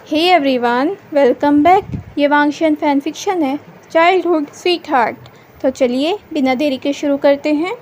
Hey everyone, welcome back. ये वांगशन fan fiction है, childhood sweet heart. तो चलिए बिना देरी के शुरू करते हैं।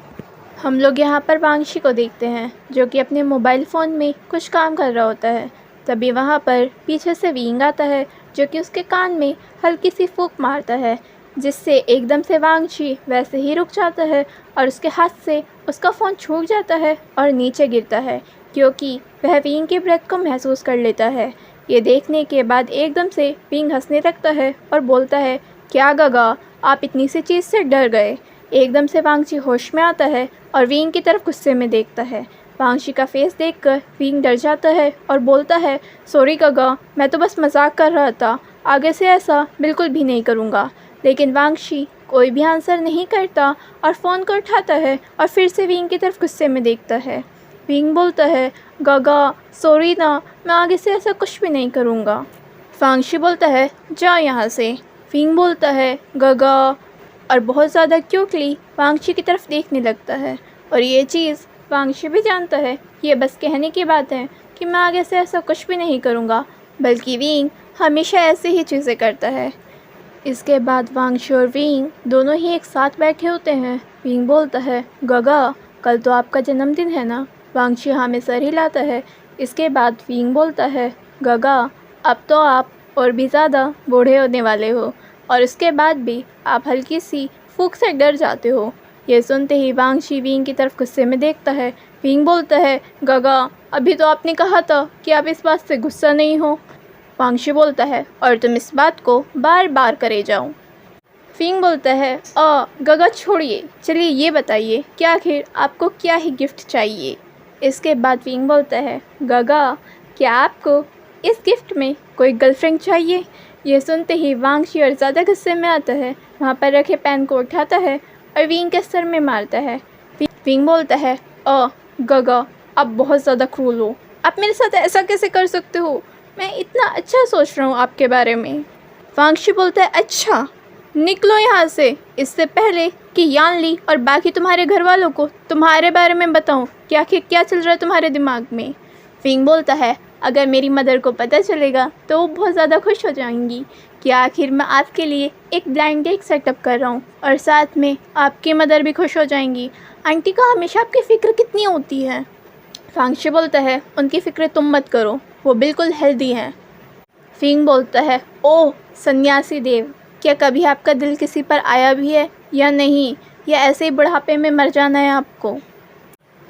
हम लोग यहाँ पर वांगशी को देखते हैं जो कि अपने मोबाइल फ़ोन में कुछ काम कर रहा होता है। तभी वहाँ पर पीछे से विंग आता है जो कि उसके कान में हल्की सी फूंक मारता है, जिससे एकदम से वांगशी वैसे ही रुक जाता है और उसके हाथ से उसका फ़ोन छूट जाता है और नीचे गिरता है, क्योंकि वह विंग की ब्रेथ को महसूस कर लेता है। ये देखने के बाद एकदम से विंग हंसने लगता है और बोलता है, क्या गगा, आप इतनी सी चीज़ से डर गए। एकदम से वांगशी होश में आता है और विंग की तरफ गुस्से में देखता है। वांगशी का फेस देखकर विंग डर जाता है और बोलता है, सॉरी गगा, मैं तो बस मजाक कर रहा था, आगे से ऐसा बिल्कुल भी नहीं करूँगा। लेकिन वांगशी कोई भी आंसर नहीं करता और फ़ोन को उठाता है और फिर से विंग की तरफ गुस्से में देखता है। विंग बोलता है, गगा सॉरी ना, मैं आगे से ऐसा कुछ भी नहीं करूँगा। वांगशी बोलता है, जाओ यहाँ से। विंग बोलता है, गगा, और बहुत ज़्यादा क्यूटली वांगशी की तरफ देखने लगता है। और ये चीज़ वांगशी भी जानता है, ये बस कहने की बात है कि मैं आगे से ऐसा कुछ भी नहीं करूँगा, बल्कि विंग हमेशा ऐसे ही चीज़ें करता है। इसके बाद वांगशी और विंग दोनों ही एक साथ बैठे होते हैं। विंग बोलता है, गगा कल तो आपका जन्मदिन है ना। वांगशी हाँ में सर हिलाता है। इसके बाद विंग बोलता है, गगा अब तो आप और भी ज़्यादा बूढ़े होने वाले हो और इसके बाद भी आप हल्की सी फूंक से डर जाते हो। ये सुनते ही वांगशी विंग की तरफ गुस्से में देखता है। विंग बोलता है, गगा अभी तो आपने कहा था कि आप इस बात से गुस्सा नहीं हो। वांगशी बोलता है, और तुम इस बात को बार बार करे जाओ। विंग बोलता है, गगा छोड़िए, चलिए ये बताइए कि आखिर आपको क्या ही गिफ्ट चाहिए। इसके बाद विंग बोलता है, गगा क्या आपको इस गिफ्ट में कोई गर्लफ्रेंड चाहिए। ये सुनते ही वांगशी और ज़्यादा गुस्से में आता है, वहाँ पर रखे पेन को उठाता है और विंग के सर में मारता है। विंग बोलता है, गगा आप बहुत ज़्यादा क्रूर हो, आप मेरे साथ ऐसा कैसे कर सकते हो, मैं इतना अच्छा सोच रहा हूँ आपके बारे में। वांगशी बोलता है, अच्छा निकलो यहाँ से, इससे पहले कि यानली और बाकी तुम्हारे घर वालों को तुम्हारे बारे में बताऊँ कि आखिर क्या चल रहा है तुम्हारे दिमाग में। विंग बोलता है, अगर मेरी मदर को पता चलेगा तो वो बहुत ज़्यादा खुश हो जाएंगी कि आखिर मैं आपके लिए एक ब्लाइंड डेट सेटअप कर रहा हूँ और साथ में आपकी मदर भी खुश हो जाएंगी। आंटी को हमेशा आपकी फ़िक्र कितनी होती है। वांगशी बोलता है, उनकी फ़िक्र तुम मत करो, वो बिल्कुल हेल्दी हैं। विंग बोलता है, ओह सन्यासी देव, क्या कभी आपका दिल किसी पर आया भी है या नहीं, या ऐसे ही बुढ़ापे में मर जाना है आपको।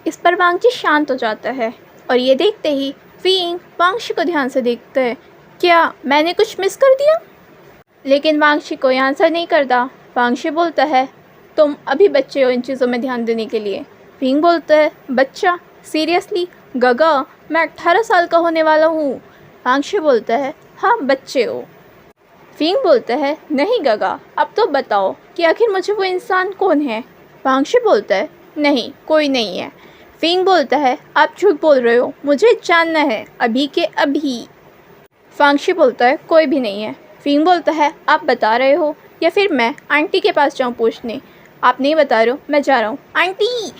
इस पर वांगशी शांत हो जाता है और ये देखते ही विंग वांगशी को ध्यान से देखता है, क्या मैंने कुछ मिस कर दिया। लेकिन वांगशी कोई आंसर नहीं करता। वांगशी बोलता है, तुम अभी बच्चे हो इन चीज़ों में ध्यान देने के लिए। विंग बोलता है, बच्चा सीरियसली गगा, मैं 18 साल का होने वाला हूँ। वांगशी बोलता है, हाँ बच्चे हो। विंग बोलता है, नहीं गगा अब तो बताओ कि आखिर मुझे वो इंसान कौन है। वांगशी बोलता है, नहीं कोई नहीं है। विंग बोलता है, आप झूठ बोल रहे हो, मुझे जानना है अभी के अभी। वांगशी बोलता है, कोई भी नहीं है। विंग बोलता है, आप बता रहे हो या फिर मैं आंटी के पास जाऊँ पूछने। आप नहीं बता रहे हो, मैं जा रहा हूँ। आंटी,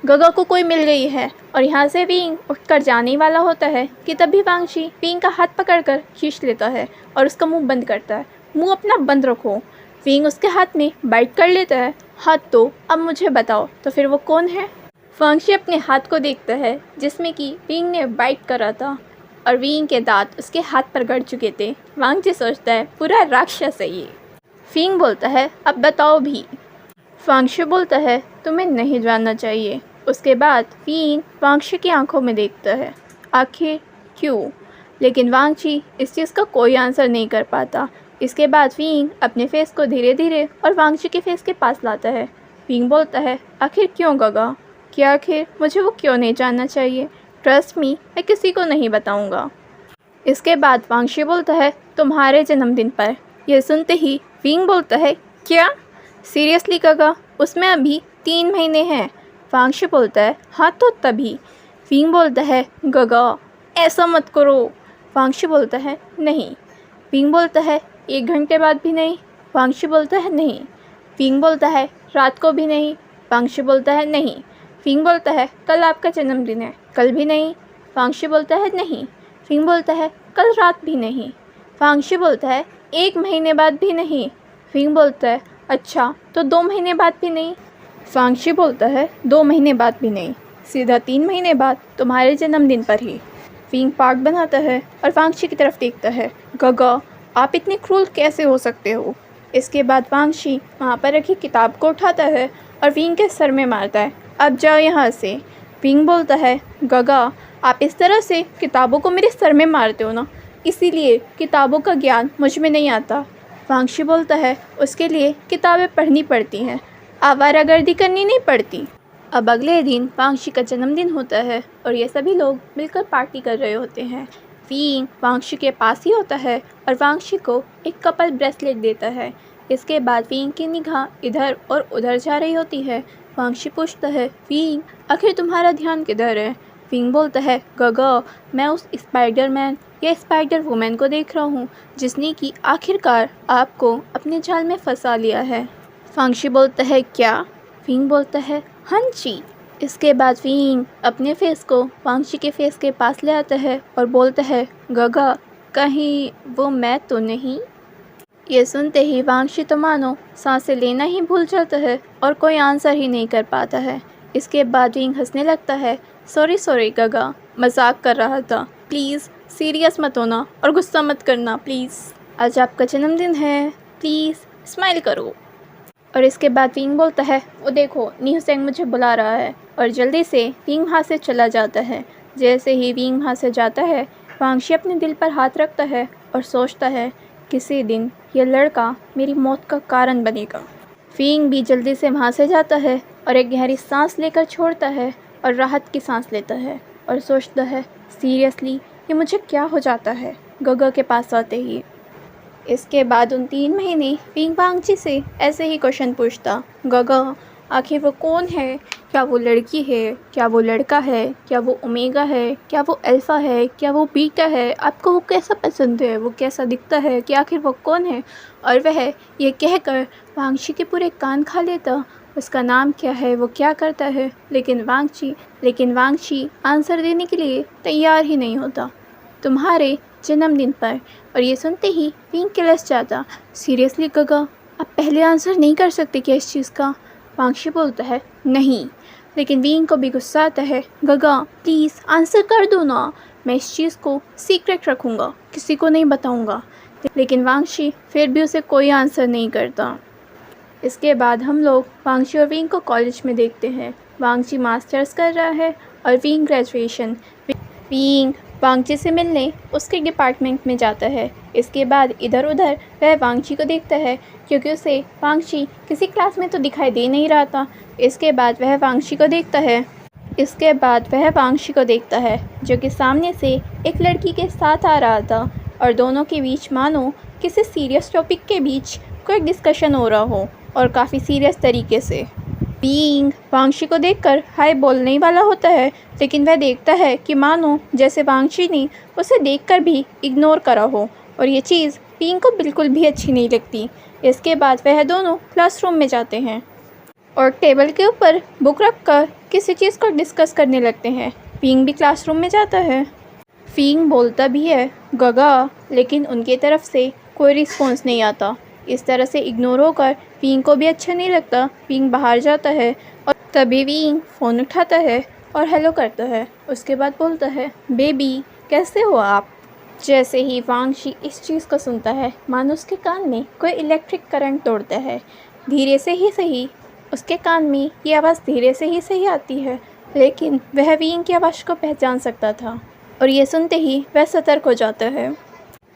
गगा को कोई मिल गई है। और यहाँ से विंग उठकर जाने ही वाला होता है कि तभी वांगशी विंग का हाथ पकड़कर खींच लेता है और उसका मुंह बंद करता है। मुंह अपना बंद रखो। विंग उसके हाथ में बाइट कर लेता है। हाथ तो अब मुझे बताओ तो फिर वो कौन है। वांगशी अपने हाथ को देखता है जिसमें कि विंग ने बाइट करा था और विंग के दांत उसके हाथ पर गड़ चुके थे। वांगशी सोचता है, पूरा राक्षस है ये। विंग बोलता है, अब बताओ भी। वांगशी बोलता है, तुम्हें नहीं जानना चाहिए। उसके बाद विंग वांगशी की आंखों में देखता है, आखिर क्यों। लेकिन वांगशी इस चीज़ का कोई आंसर नहीं कर पाता। इसके बाद विंग अपने फेस को धीरे धीरे और वांगशी के फेस के पास लाता है। विंग बोलता है, आखिर क्यों गगा, क्या आखिर मुझे वो क्यों नहीं जानना चाहिए। ट्रस्ट मी, मैं किसी को नहीं बताऊंगा। इसके बाद वांगशी बोलता है, तुम्हारे जन्मदिन पर। यह सुनते ही विंग बोलता है, क्या सीरियसली गगा, उसमें अभी 3 महीने हैं। वांगशी बोलता है, हाँ तो तभी। विंग बोलता है, गगा ऐसा मत करो। वांगशी बोलता है, नहीं। विंग बोलता है, 1 घंटे बाद भी नहीं। वांगशी बोलता है, नहीं। विंग बोलता है, रात को भी नहीं। वांगशी बोलता है, नहीं। विंग बोलता है, कल आपका जन्मदिन है। कल भी नहीं। वांगशी बोलता है, नहीं। विंग बोलता है, कल रात भी नहीं। वांगशी बोलता है 1 महीने बाद भी नहीं। विंग बोलता है अच्छा तो 2 महीने बाद भी नहीं। वांगशी बोलता है 2 महीने बाद भी नहीं, सीधा 3 महीने बाद तुम्हारे जन्मदिन पर ही। विंग पार्ट बनाता है और वांगशी की तरफ देखता है। गगा आप इतने क्रूर कैसे हो सकते हो। इसके बाद वांगशी वहाँ पर रखी किताब को उठाता है और विंग के सर में मारता है। अब जाओ यहाँ से। विंग बोलता है गगा आप इस तरह से किताबों को मेरे सर में मारते हो ना, इसीलिए किताबों का ज्ञान मुझ में नहीं आता। वांगशी बोलता है उसके लिए किताबें पढ़नी पड़ती हैं, आवारागर्दी करनी नहीं पड़ती। अब अगले दिन वांगशी का जन्मदिन होता है और ये सभी लोग मिलकर पार्टी कर रहे होते हैं। विंग वांगशी के पास ही होता है और वांगशी को एक कपल ब्रेसलेट देता है। इसके बाद विंग की निगाह इधर और उधर जा रही होती है। वांगशी पूछता है विंग आखिर तुम्हारा ध्यान किधर है। विंग बोलता है गगा मैं उस स्पाइडरमैन या स्पाइडर वुमेन को देख रहा हूँ जिसने कि आखिरकार आपको अपने जाल में फंसा लिया है। वांगशी बोलता है क्या। विंग बोलता है हाँ जी। इसके बाद विंग अपने फेस को वांगशी के फेस के पास ले आता है और बोलता है गगा कहीं वो मैं तो नहीं। ये सुनते ही वांगशी तो मानो सांसें लेना ही भूल जाता है और कोई आंसर ही नहीं कर पाता है। इसके बाद विंग हंसने लगता है सॉरी गगा मजाक कर रहा था, प्लीज़ सीरियस मत होना और गुस्सा मत करना प्लीज़। आज आपका जन्मदिन है, प्लीज़ स्माइल करो। और इसके बाद विंग बोलता है वो देखो न्यूसेंग मुझे बुला रहा है और जल्दी से विंग वहाँ से चला जाता है। जैसे ही विंग वहाँ से जाता है वांगशी अपने दिल पर हाथ रखता है और सोचता है किसी दिन ये लड़का मेरी मौत का कारण बनेगा। विंग भी जल्दी से वहाँ से जाता है और एक गहरी सांस लेकर छोड़ता है और राहत की सांस लेता है और सोचता है सीरियसली ये मुझे क्या हो जाता है गगा के पास आते ही। इसके बाद उन 3 महीने विंग वांगशी से ऐसे ही क्वेश्चन पूछता गगा आखिर वो कौन है, क्या वो लड़की है, क्या वो लड़का है, क्या वो ओमेगा है, क्या वो अल्फ़ा है, क्या वो बीटा है, आपको वो कैसा पसंद है, वो कैसा दिखता है, कि आखिर वो कौन है। और वह ये कहकर वांगशी के पूरे कान खा लेता उसका नाम क्या है, वो क्या करता है, लेकिन वांगशी आंसर देने के लिए तैयार ही नहीं होता। तुम्हारे जन्मदिन पर। और ये सुनते ही विंग किलस जाता। सीरियसली गगा आप पहले आंसर नहीं कर सकते क्या इस चीज़ का। वांगशी बोलता है नहीं, लेकिन विंग को भी गुस्सा आता है गगा प्लीज़ आंसर कर दो ना, मैं इस चीज़ को सीक्रेट रखूँगा, किसी को नहीं बताऊँगा। लेकिन वांगशी फिर भी उसे कोई आंसर नहीं करता। इसके बाद हम लोग वांगशी और विंग को कॉलेज में देखते हैं। वांगशी मास्टर्स कर रहा है और विंग ग्रेजुएशन। विंग वांगशी से मिलने उसके डिपार्टमेंट में जाता है। इसके बाद इधर उधर वह वांगशी को देखता है क्योंकि उसे वांगशी किसी क्लास में तो दिखाई दे नहीं रहा था। इसके बाद वह वांगशी को देखता है जो कि सामने से एक लड़की के साथ आ रहा था और दोनों के बीच मानो किसी सीरियस टॉपिक के बीच कोई डिस्कशन हो रहा हो और काफ़ी सीरियस तरीके से। विंग वांगशी को देखकर हाय बोलने ही वाला होता है, लेकिन वह देखता है कि मानो जैसे वांगशी ने उसे देखकर भी इग्नोर करा हो और ये चीज़ विंग को बिल्कुल भी अच्छी नहीं लगती। इसके बाद वह दोनों क्लासरूम में जाते हैं और टेबल के ऊपर बुक रखकर किसी चीज़ को डिस्कस करने लगते हैं। विंग भी क्लासरूम में जाता है। विंग बोलता भी है गगा, लेकिन उनकी तरफ से कोई रिस्पॉन्स नहीं आता। इस तरह से इग्नोर होकर विंग को भी अच्छा नहीं लगता। विंग बाहर जाता है और तभी विंग फ़ोन उठाता है और हेलो करता है। उसके बाद बोलता है बेबी कैसे हो आप। जैसे ही वांगशी इस चीज़ को सुनता है मानो उसके कान में कोई इलेक्ट्रिक करंट तोड़ता है। धीरे से ही सही उसके कान में ये आवाज़ धीरे से ही सही आती है, लेकिन वह विंग की आवाज़ को पहचान सकता था और ये सुनते ही वह सतर्क हो जाता है।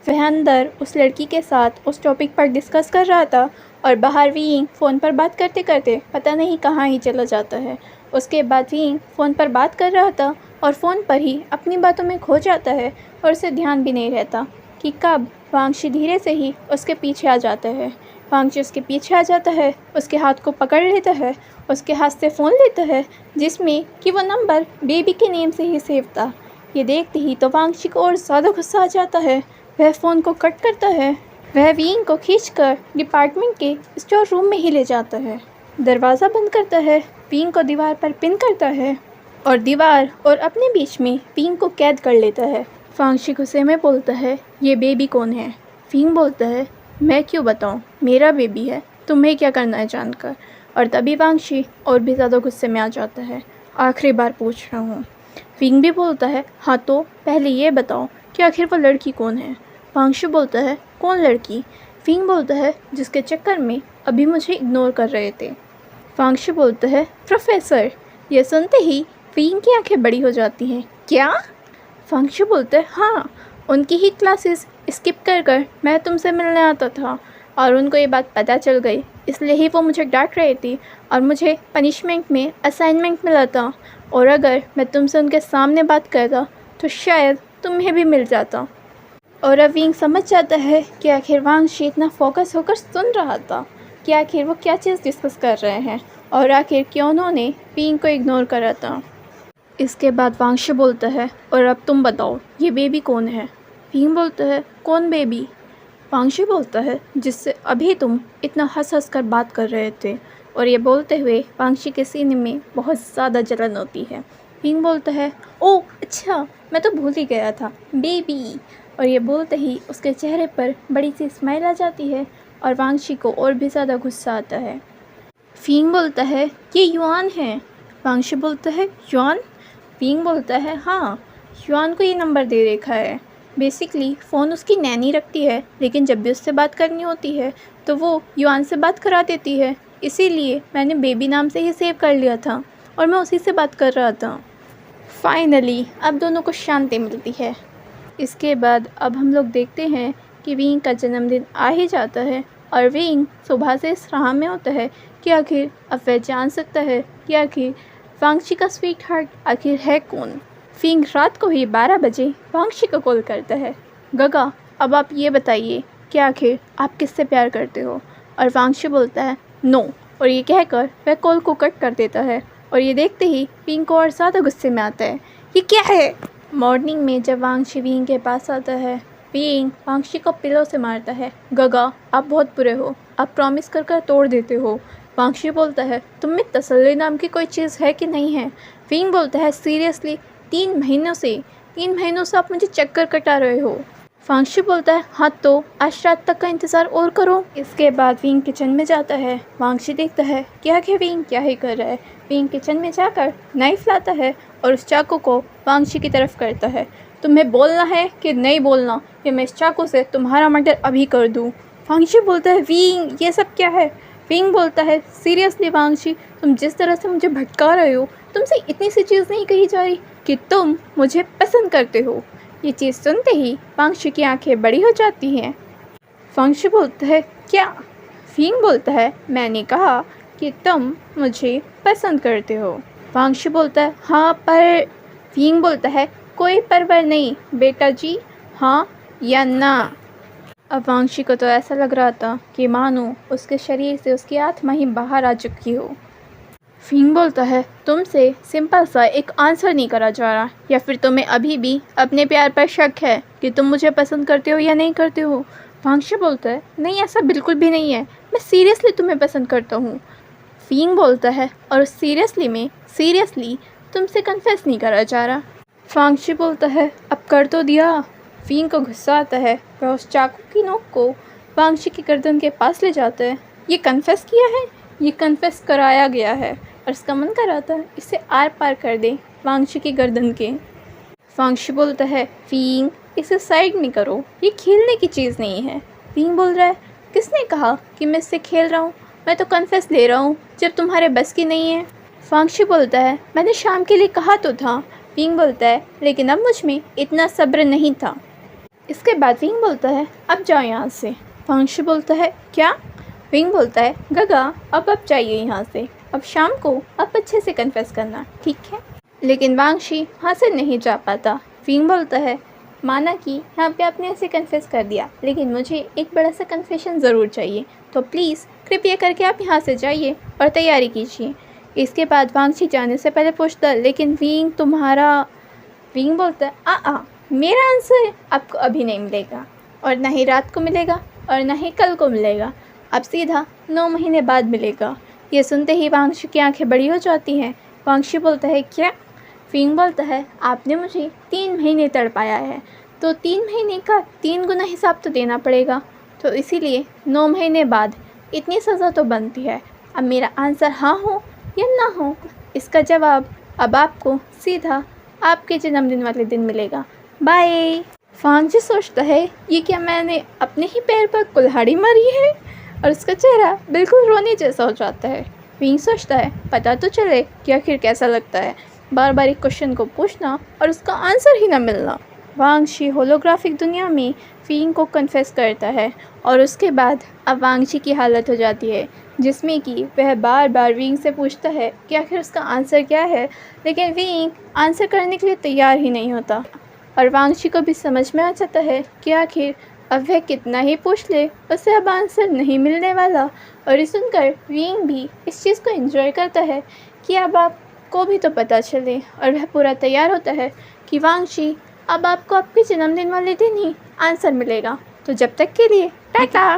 वह अंदर उस लड़की के साथ उस टॉपिक पर डिस्कस कर रहा था और बाहर विंग फ़ोन पर बात करते करते पता नहीं कहाँ ही चला जाता है। उसके बाद विंग फ़ोन पर बात कर रहा था और फ़ोन पर ही अपनी बातों में खो जाता है और उसे ध्यान भी नहीं रहता कि कब वांगशी धीरे से ही उसके पीछे आ जाता है। वांगशी उसके पीछे आ जाता है, उसके हाथ को पकड़ लेता है, उसके हाथ से फ़ोन लेता है जिसमें कि वो नंबर बेबी के नेम से ही सेव था। ये देखते ही तो वांगशी को और ज़्यादा गुस्सा आ जाता है। वह फ़ोन को कट करता है। वह विंग को खींचकर डिपार्टमेंट के स्टोर रूम में ही ले जाता है। दरवाज़ा बंद करता है, विंग को दीवार पर पिन करता है और दीवार और अपने बीच में विंग को कैद कर लेता है। वांगशी गुस्से में बोलता है, ये बेबी कौन है? फिंग बोलता है, मैं क्यों बताऊँ, मेरा बेबी है, तुम्हें क्या करना है जानकर। और तभी वांगशी और भी ज़्यादा गुस्से में आ जाता है, आखिरी बार पूछ रहा हूँ। फिंग भी बोलता है, हाँ तो पहले ये बताओ कि आखिर वो लड़की कौन है? वांगशी बोलता है, कौन लड़की? फिंग बोलता है, जिसके चक्कर में अभी मुझे इग्नोर कर रहे थे। वांगशी बोलता है, प्रोफेसर। यह सुनते ही फिंग की आंखें बड़ी हो जाती हैं। क्या? वांगशी बोलता है, हाँ, उनकी ही क्लासेस स्किप कर मैं तुमसे मिलने आता था और उनको ये बात पता चल गई, इसलिए ही वो मुझे डांट रही थी और मुझे पनिशमेंट में असाइनमेंट मिला था, और अगर मैं तुमसे उनके सामने बात करता तो शायद तुम्हें भी मिल जाता। और अब विंग समझ जाता है कि आखिर वांगशी इतना फोकस होकर सुन रहा था कि आखिर वो क्या चीज़ डिस्कस कर रहे हैं और आखिर क्यों उन्होंने विंग को इग्नोर करा था। इसके बाद वांगशी बोलता है, और अब तुम बताओ, ये बेबी कौन है? विंग बोलता है, कौन बेबी? वांगशी बोलता है, जिससे अभी तुम इतना हंस कर बात कर रहे थे। और ये बोलते हुए वांगशी के सीने में बहुत ज़्यादा जलन होती है। विंग बोलता है, ओह अच्छा, मैं तो भूल ही गया था, बेबी। और ये बोलते ही उसके चेहरे पर बड़ी सी स्माइल आ जाती है और वांगशी को और भी ज़्यादा गुस्सा आता है। फिंग बोलता है, ये युआन है। वांगशी बोलता है, युआन? फिंग बोलता है, हाँ, युआन को ये नंबर दे रखा है। बेसिकली फ़ोन उसकी नैनी रखती है, लेकिन जब भी उससे बात करनी होती है तो वो युआन से बात करा देती है, इसीलिए मैंने बेबी नाम से ही सेव कर लिया था और मैं उसी से बात कर रहा था। फाइनली अब दोनों को शांति मिलती है। इसके बाद अब हम लोग देखते हैं कि विंग का जन्मदिन आ ही जाता है और विंग सुबह से इस राह में होता है कि आखिर अब वह जान सकता है कि आखिर वांगशी का स्वीट हार्ट आखिर है कौन। विंग रात को ही 12 बजे वांगशी को कॉल करता है, गगा अब आप ये बताइए कि आखिर आप किससे प्यार करते हो? और वांगशी बोलता है, नो, और ये कहकर वह कॉल को कट कर देता है। और ये देखते ही विंग को और ज़्यादा गुस्से में आता है, ये क्या है? मॉर्निंग में जब वांगशी विंग के पास आता है, विंग वांगशी को पिलो से मारता है, गगा आप बहुत बुरे हो, आप प्रॉमिस कर तोड़ देते हो। वांगशी बोलता है, तुम में तसल्ली नाम की कोई चीज़ है कि नहीं है? विंग बोलता है, सीरियसली 3 महीनों से आप मुझे चक्कर कटा रहे हो। वांगशी बोलता है, हाँ तो आज रात तक का इंतज़ार और करो। इसके बाद विंग किचन में जाता है। वांगशी देखता है कि आखिर विंग क्या ही कर रहा है। विंग किचन में जाकर नाइफ लाता है और उस चाकू को वांगशी की तरफ करता है। तुम्हें बोलना है कि नहीं बोलना, कि मैं इस चाकू से तुम्हारा मर्डर अभी कर दूँ? वांगशी बोलता है, विंग ये सब क्या है? विंग बोलता है, सीरियसली वांगशी, तुम जिस तरह से मुझे भटका रहे हो, तुमसे इतनी सी चीज़ नहीं कही जा रही कि तुम मुझे पसंद करते हो। ये चीज़ सुनते ही वांगशी की आंखें बड़ी हो जाती हैं। वांगशी बोलता है, क्या? विंग बोलता है, मैंने कहा कि तुम मुझे पसंद करते हो। वांगशी बोलता है, हाँ पर। विंग बोलता है, कोई परवाह नहीं बेटा जी, हाँ या ना। अब वांगशी को तो ऐसा लग रहा था कि मानो उसके शरीर से उसकी आत्मा ही बाहर आ चुकी हो। विंग बोलता है, तुमसे सिंपल सा एक आंसर नहीं करा जा रहा, या फिर तुम्हें अभी भी अपने प्यार पर शक है कि तुम मुझे पसंद करते हो या नहीं करते हो? वांगशी बोलता है, नहीं ऐसा बिल्कुल भी नहीं है, मैं सीरियसली तुम्हें पसंद करता हूँ। विंग बोलता है, और सीरियसली में सीरियसली तुमसे कन्फेस नहीं करा जा रहा। वांगशी बोलता है, अब कर तो दिया। विंग को गुस्सा आता है, वह उस चाकू की नोक को वांगशी की गर्दन के पास ले जाता है। ये कन्फेस किया है, ये कन्फेस कराया गया है और इसका मन कर रहा था इसे आर पार कर दे वांगशी की गर्दन के। वांगशी बोलता है, विंग इसे साइड में करो, ये खेलने की चीज़ नहीं है। विंग बोल रहा है, किसने कहा कि मैं इससे खेल रहा हूँ? मैं तो कन्फेस ले रहा हूँ जब तुम्हारे बस की नहीं है। वांगशी बोलता है, मैंने शाम के लिए कहा तो था। विंग बोलता है, लेकिन अब मुझ में इतना सब्र नहीं था। इसके बाद विंग बोलता है, अब जाओ यहाँ से। वांगशी बोलता है, क्या? विंग बोलता है, गगा अब जाइए यहाँ से, अब शाम को आप अच्छे से कन्फेस करना, ठीक है? लेकिन वांगशी वहाँ से नहीं जा पाता। विंग बोलता है, माना कि यहाँ पे आपने ऐसे कन्फेस कर दिया, लेकिन मुझे एक बड़ा सा कन्फेशन ज़रूर चाहिए, तो प्लीज़ कृपया करके आप यहाँ से जाइए और तैयारी कीजिए। इसके बाद वांगशी जाने से पहले पूछता, लेकिन विंग तुम्हारा? विंग बोलता है, मेरा आंसर आपको अभी नहीं मिलेगा, और ना ही रात को मिलेगा और ना ही कल को मिलेगा, अब सीधा 9 महीने बाद मिलेगा। ये सुनते ही वांगशी की आंखें बड़ी हो जाती हैं। वांगशी बोलता है, क्या? विंग बोलता है आपने मुझे 3 महीने तड़पाया है, तो 3 महीने का 3 गुना हिसाब तो देना पड़ेगा, तो इसीलिए 9 महीने बाद इतनी सज़ा तो बनती है। अब मेरा आंसर हाँ हो या ना हो, इसका जवाब अब आपको सीधा आपके जन्मदिन वाले दिन मिलेगा। बाय। वांगजी सोचता है ये क्या मैंने अपने ही पैर पर कुल्हाड़ी मारी है, और उसका चेहरा बिल्कुल रोने जैसा हो जाता है। विंग सोचता है पता तो चले कि आखिर कैसा लगता है बार बार एक क्वेश्चन को पूछना और उसका आंसर ही ना मिलना। वांगजी होलोग्राफिक दुनिया में विंग को कन्फेस करता है, और उसके बाद अब वांगजी की हालत हो जाती है जिसमें कि वह बार बार विंग से पूछता है कि आखिर उसका आंसर क्या है, लेकिन विंग आंसर करने के लिए तैयार ही नहीं होता। और वांगजी को भी समझ में आ जाता है कि आखिर अब वह कितना ही पूछ ले उसे अब आंसर नहीं मिलने वाला। और ये सुनकर विंग भी इस चीज़ को एंजॉय करता है कि अब आपको भी तो पता चले, और वह पूरा तैयार होता है कि वांगजी अब आपको आपके जन्मदिन वाले दिन ही आंसर मिलेगा, तो जब तक के लिए टाटा।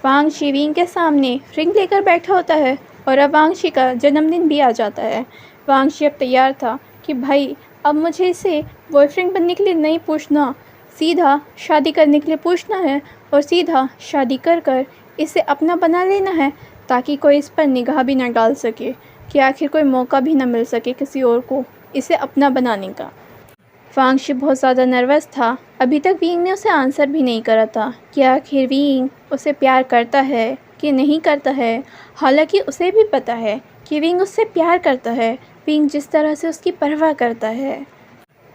वांगजी विंग के सामने रिंग लेकर बैठा होता है, और अब वांगजी का जन्मदिन भी आ जाता है। वांगजी अब तैयार था कि भाई अब मुझे इसे बॉयफ्रेंड बनने के लिए नहीं पूछना, सीधा शादी करने के लिए पूछना है, और सीधा शादी कर कर इसे अपना बना लेना है, ताकि कोई इस पर निगाह भी ना डाल सके, कि आखिर कोई मौका भी ना मिल सके किसी और को इसे अपना बनाने का। वांगजी बहुत ज़्यादा नर्वस था। अभी तक विंग ने उसे आंसर भी नहीं करा था कि आखिर विंग उसे प्यार करता है कि नहीं करता है। हालांकि उसे भी पता है कि विंग उससे प्यार करता है, विंग जिस तरह से उसकी परवाह करता है,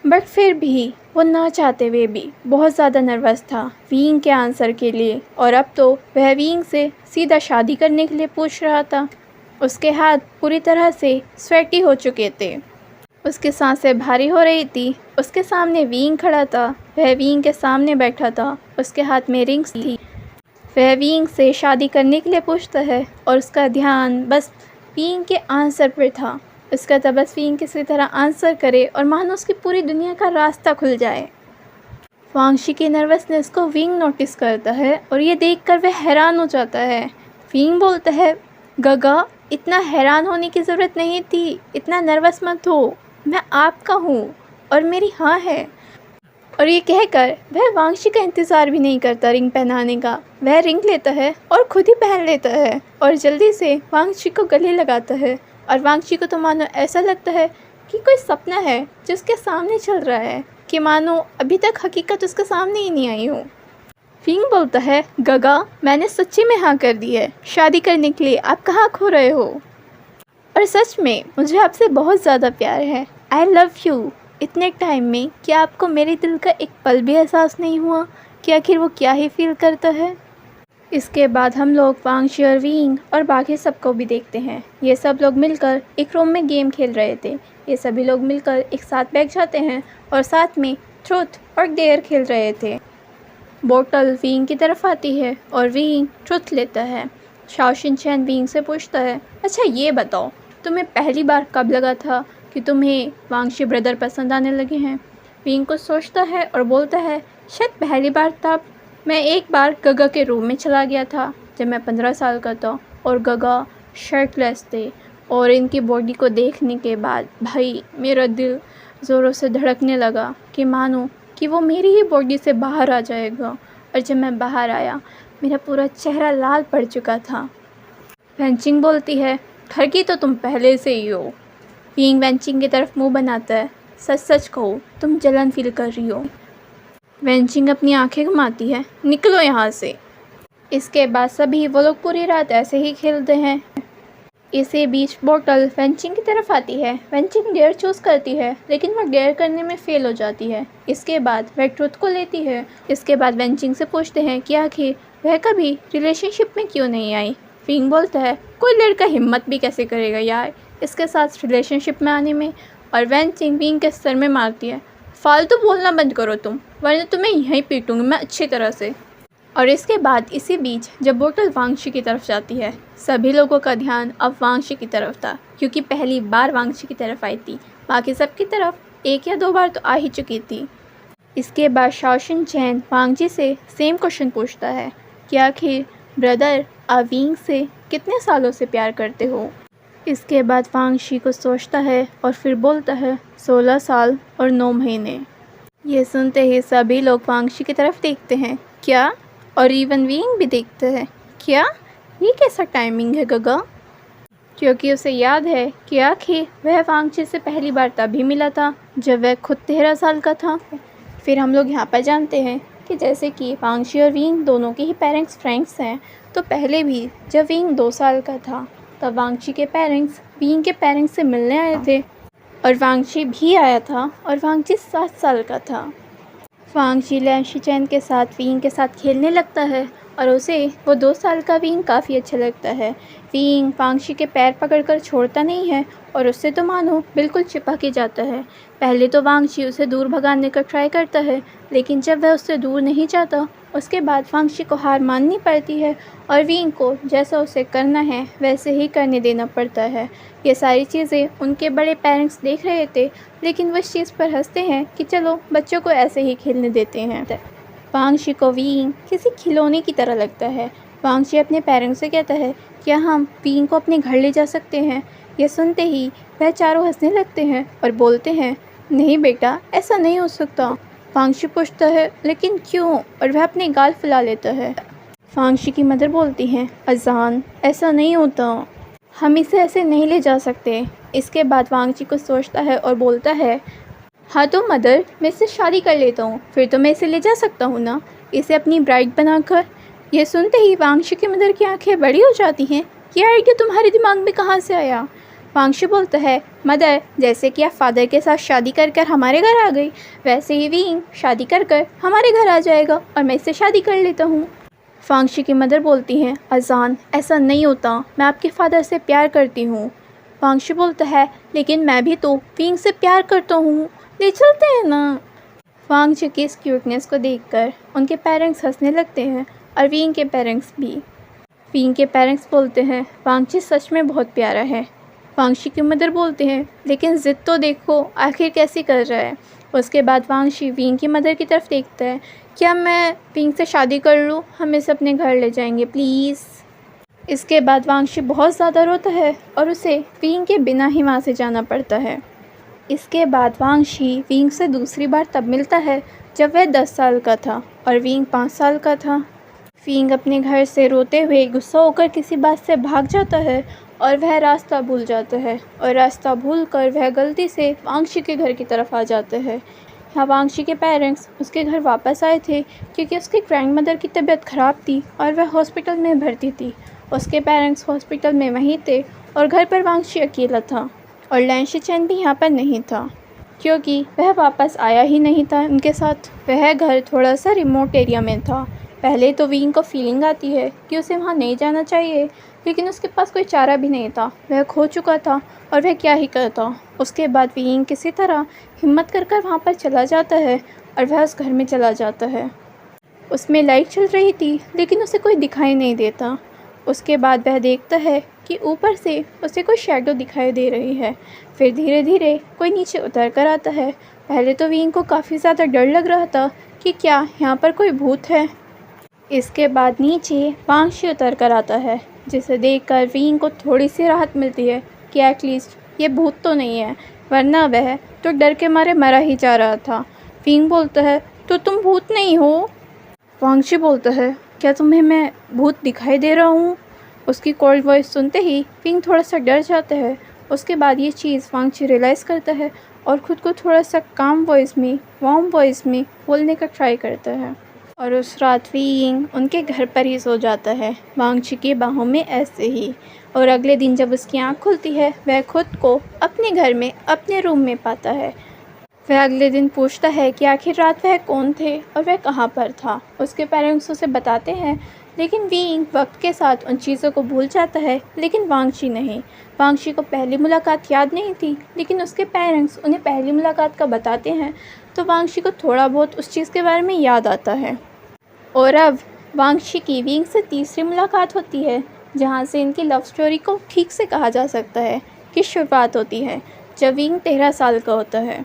बट फिर भी वो ना चाहते हुए भी बहुत ज़्यादा नर्वस था विंग के आंसर के लिए। और अब तो वह विंग से सीधा शादी करने के लिए पूछ रहा था। उसके हाथ पूरी तरह से स्वेटी हो चुके थे, उसकी सांसें भारी हो रही थी। उसके सामने विंग खड़ा था, वह विंग के सामने बैठा था, उसके हाथ में रिंग्स थी। वह विंग से शादी करने के लिए पूछता है, और उसका ध्यान बस विंग के आंसर पर था। उसका तो बस विंग किसी तरह आंसर करे और मानो उसकी पूरी दुनिया का रास्ता खुल जाए। वांगजी की नर्वसनेस को विंग नोटिस करता है, और ये देखकर वह हैरान हो जाता है। विंग बोलता है गगा, इतना हैरान होने की ज़रूरत नहीं थी, इतना नर्वस मत हो, मैं आपका हूँ और मेरी हाँ है। और ये कहकर वह वांगजी का इंतज़ार भी नहीं करता रिंग पहनाने का। वह रिंग लेता है और खुद ही पहन लेता है, और जल्दी से वांगजी को गले लगाता है। और वांगजी को तो मानो ऐसा लगता है कि कोई सपना है जिसके सामने चल रहा है, कि मानो अभी तक हकीकत उसके सामने ही नहीं आई हो। विंग बोलता है गगा, मैंने सच्ची में हाँ कर दी है शादी करने के लिए, आप कहाँ खो रहे हो? और सच में मुझे आपसे बहुत ज़्यादा प्यार है, आई लव यू। इतने टाइम में क्या आपको मेरे दिल का एक पल भी एहसास नहीं हुआ कि आखिर वो क्या ही फील करता है? इसके बाद हम लोग वांगजी और विंग और बाकी सबको भी देखते हैं। ये सब लोग मिलकर एक रूम में गेम खेल रहे थे। ये सभी लोग मिलकर एक साथ बैठ जाते हैं और साथ में ट्रुथ और डेयर खेल रहे थे। बोतल विंग की तरफ आती है और विंग ट्रुथ लेता है। शाओशिन चैन विंग से पूछता है, अच्छा ये बताओ, तुम्हें पहली बार कब लगा था कि तुम्हें वांगजी ब्रदर पसंद आने लगे हैं? विंग कुछ सोचता है और बोलता है, शायद पहली बार तब मैं एक बार गगा के रूम में चला गया था जब मैं 15 साल का था, और गगा शर्टलेस थे, और इनकी बॉडी को देखने के बाद भाई मेरा दिल ज़ोरों से धड़कने लगा कि मानो कि वो मेरी ही बॉडी से बाहर आ जाएगा। और जब मैं बाहर आया मेरा पूरा चेहरा लाल पड़ चुका था। वेंचिंग बोलती है, ठगी तो तुम पहले से ही हो। विंग वेंचिंग की तरफ मुंह बनाता है, सच सच कहो तुम जलन फील कर रही हो। वेंचिंग अपनी आंखें घुमाती है, निकलो यहाँ से। इसके बाद सभी वो लोग पूरी रात ऐसे ही खेलते हैं। इसी बीच बोतल वेंचिंग की तरफ आती है। वेंचिंग डेयर चूज़ करती है, लेकिन वह डेयर करने में फेल हो जाती है। इसके बाद वह ट्रुथ को लेती है। इसके बाद वेंचिंग से पूछते हैं कि आखिर वह कभी रिलेशनशिप में क्यों नहीं आई। विंग बोलता है, कोई लड़का हिम्मत भी कैसे करेगा यार इसके साथ रिलेशनशिप में आने में। और वेंचिंग विंग के सर में मारती है, फालतू बोलना बंद करो तुम, वरना तुम्हें यहीं पीटूंगी मैं अच्छी तरह से। और इसके बाद इसी बीच जब बोतल वांगजी की तरफ जाती है, सभी लोगों का ध्यान अब वांगजी की तरफ था, क्योंकि पहली बार वांगजी की तरफ आई थी। बाकी सब की तरफ एक या दो बार तो आ ही चुकी थी। इसके बाद शाओशिन चैन वांगजी से सेम क्वेश्चन पूछता है कि आखिर ब्रदर आप विंग से कितने सालों से प्यार करते हो। इसके बाद वांगशी कुछ सोचता है और फिर बोलता है 16 साल और 9 महीने। ये सुनते ही सभी लोग वांगशी की तरफ देखते हैं। क्या? और इवन विंग भी देखते हैं। क्या? ये कैसा टाइमिंग है गगा? क्योंकि उसे याद है कि आखिर वह वांगशी से पहली बार तभी मिला था जब वह खुद 13 साल का था। फिर हम लोग यहाँ पर जानते हैं कि जैसे कि वांगशी और विंग दोनों के ही पेरेंट्स फ्रेंड्स हैं, तो पहले भी जब विंग 2 साल का था तब वांगशी के पेरेंट्स विंग के पेरेंट्स से मिलने आए थे और वांगशी भी आया था और वांगशी 7 साल का था। वांगशी लैंशी चैन के साथ विंग के साथ खेलने लगता है और उसे वो 2 साल का विंग काफ़ी अच्छा लगता है। विंग वांगशी के पैर पकड़कर छोड़ता नहीं है और उससे तो मानो बिल्कुल चिपक ही जाता है। पहले तो वांगशी उसे दूर भगाने का ट्राई करता है, लेकिन जब वह उससे दूर नहीं जाता उसके बाद वांगशी को हार माननी पड़ती है और विंग को जैसा उसे करना है वैसे ही करने देना पड़ता है। ये सारी चीज़ें उनके बड़े पेरेंट्स देख रहे थे, लेकिन वो इस चीज़ पर हंसते हैं कि चलो बच्चों को ऐसे ही खेलने देते हैं। वांगशी को विंग किसी खिलौने की तरह लगता है। वांगशी अपने पेरेंट्स से कहता है क्या हम विंग को अपने घर ले जा सकते हैं। यह सुनते ही वह चारों हंसने लगते हैं और बोलते हैं नहीं बेटा, ऐसा नहीं हो सकता। वांगशी पूछता है लेकिन क्यों, और वह अपने गाल फुला लेता है। वांगशी की मदर बोलती हैं अजान, ऐसा नहीं होता, हम इसे ऐसे नहीं ले जा सकते। इसके बाद वांगशी कुछ सोचता है और बोलता है हाँ तो मदर, मैं इससे शादी कर लेता हूँ, फिर तो मैं इसे ले जा सकता हूँ ना, इसे अपनी ब्राइड बनाकर। यह सुनते ही वांगशी की मदर की आंखें बड़ी हो जाती हैं। यह आइडिया तुम्हारे दिमाग में कहाँ से आया? वांगशी बोलता है मदर, जैसे कि आप फादर के साथ शादी कर कर हमारे घर आ गई, वैसे ही विंग शादी कर कर हमारे घर आ जाएगा और मैं इससे शादी कर लेता हूँ। वांगशी की मदर बोलती हैं अजान, ऐसा नहीं होता, मैं आपके फादर से प्यार करती हूँ। वांगशी बोलता है लेकिन मैं भी तो विंग से प्यार करता हूँ, ले चलते हैं ना। वांगशी की इस क्यूटनेस को देखकर उनके पेरेंट्स हंसने लगते हैं और विंग के पेरेंट्स भी। विंग के पेरेंट्स बोलते हैं वांगशी सच में बहुत प्यारा है। वांगशी की मदर बोलते हैं लेकिन ज़िद तो देखो आखिर कैसी कर रहा है। उसके बाद वांगशी विंग की मदर की तरफ देखता है क्या मैं विंग से शादी कर लूँ, हम इसे अपने घर ले जाएंगे प्लीज़। इसके बाद वांगशी बहुत ज़्यादा रोता है और उसे विंग के बिना ही वहाँ से जाना पड़ता है। इसके बाद वांगशी विंग से दूसरी बार तब मिलता है जब वह 10 साल का था और विंग 5 साल का था। विंग अपने घर से रोते हुए गुस्सा होकर किसी बात से भाग जाता है और वह रास्ता भूल जाता है और रास्ता भूलकर वह गलती से वांगशी के घर की तरफ आ जाता है। यहाँ वांगशी के पेरेंट्स उसके घर वापस आए थे क्योंकि उसकी ग्रैंडमदर की तबीयत ख़राब थी और वह हॉस्पिटल में भर्ती थी। उसके पेरेंट्स हॉस्पिटल में वहीं थे और घर पर वांगशी अकेला था और लैंशी चैन भी यहाँ पर नहीं था क्योंकि वह वापस आया ही नहीं था उनके साथ। वह घर थोड़ा सा रिमोट एरिया में था। पहले तो विंग को फीलिंग आती है कि उसे वहाँ नहीं जाना चाहिए, लेकिन उसके पास कोई चारा भी नहीं था, वह खो चुका था और वह क्या ही करता। उसके बाद विंग किसी तरह हिम्मत कर कर वहाँ पर चला जाता है और वह उस घर में चला जाता है। उसमें लाइट चल रही थी लेकिन उसे कोई दिखाई नहीं देता। उसके बाद वह देखता है कि ऊपर से उसे कोई शैडो दिखाई दे रही है। फिर धीरे धीरे कोई नीचे उतर कर आता है। पहले तो विंग को काफ़ी ज़्यादा डर लग रहा था कि क्या यहाँ पर कोई भूत है। इसके बाद नीचे वांगशी उतर कर आता है, जिसे देखकर विंग को थोड़ी सी राहत मिलती है कि एटलीस्ट ये भूत तो नहीं है, वरना वह तो डर के मारे मरा ही जा रहा था। विंग बोलता है तो तुम भूत नहीं हो? वांगशी बोलता है क्या तुम्हें मैं भूत दिखाई दे रहा हूँ? उसकी कोल्ड वॉइस सुनते ही विंग थोड़ा सा डर जाता है। उसके बाद ये चीज़ वांगशी रियलाइज़ करता है और ख़ुद को थोड़ा सा काम वॉइस में, वार्म वॉइस में बोलने का ट्राई करता है। और उस रात विंग उनके घर पर ही सो जाता है, वांगशी की बाहों में ऐसे ही। और अगले दिन जब उसकी आँख खुलती है वह खुद को अपने घर में अपने रूम में पाता है। वह अगले दिन पूछता है कि आखिर रात वह कौन थे और वह कहाँ पर था। उसके पेरेंट्स उसे बताते हैं, लेकिन विंग वक्त के साथ उन चीज़ों को भूल जाता है, लेकिन वांगशी नहीं। वांगशी को पहली मुलाकात याद नहीं थी, लेकिन उसके पेरेंट्स उन्हें पहली मुलाकात का बताते हैं, तो वांगशी को थोड़ा बहुत उस चीज़ के बारे में याद आता है। और अब वांगशी की विंग से तीसरी मुलाकात होती है, जहाँ से इनकी लव स्टोरी को ठीक से कहा जा सकता है कि शुरुआत होती है जब विंग 13 साल का होता है।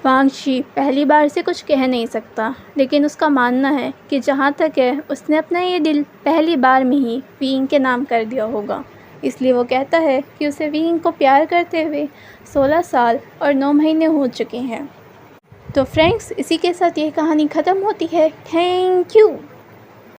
वांगशी पहली बार से कुछ कह नहीं सकता, लेकिन उसका मानना है कि जहाँ तक है उसने अपना ये दिल पहली बार में ही विंग के नाम कर दिया होगा। इसलिए वो कहता है कि उसे विंग को प्यार करते हुए 16 साल और 9 महीने हो चुके हैं। तो फ्रेंड्स, इसी के साथ ये कहानी ख़त्म होती है। Thank you.